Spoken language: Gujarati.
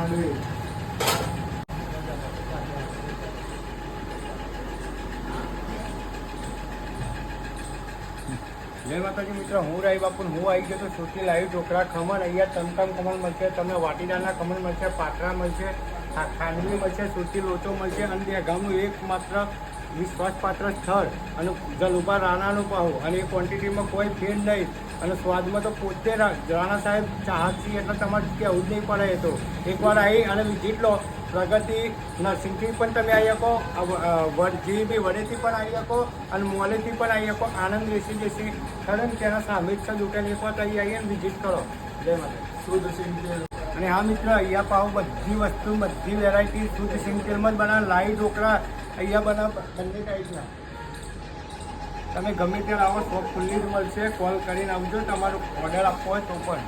ખાંડવી જય માતાજી મિત્રો, હું રાઈ બાપુ હું આવી ગયો તો સુરતી લાઈવ ઢોકળા ખમણ. અહીંયા ટમટમ ખમણ મળશે, તમને વાટીદારના ખમણ મળશે, પાટરા મળશે, ખાંડવી મળશે, સુરતી લોચો મળશે અને દહેગામનું એકમાત્ર વિશ્વાસપાત્ર સ્થળ અને જલુભા રાણાનું પાહું. અને એ ક્વોન્ટિટીમાં કોઈ ફેર નહીં અને સ્વાદમાં તો પોતે રાણા સાહેબ ચાહકથી એટલે તમારે કહેવું જ નહીં પડે. એ તો એકવાર આવી અને વિઝિટ લો. પ્રગતિ નરસિંહથી પણ તમે આવી શકો, જીબી વડેથી પણ આવી શકો અને મોલેથી પણ આવી શકો. આનંદ રેસીડેન્સી ખરું તેના સામે જ છે દુકાન. એક વખત અહીં આવીને વિઝિટ કરો. જય માતા. શુદ્ધ સિંગ તેલ. અને હા મિત્ર, અહીંયા પાવ બધી વસ્તુ બધી વેરાયટી શુદ્ધ સિંગ તેલમાં જ બનાવે. લાઈ ઢોકળા અહીંયા બનાવ બંને ટાઈપના. તમે ગમે ત્યારે આવો, શોપ ખુલ્લી જ મળશે. કોલ કરીને આવજો તમારો ઓર્ડર આપવો હોય તો પણ.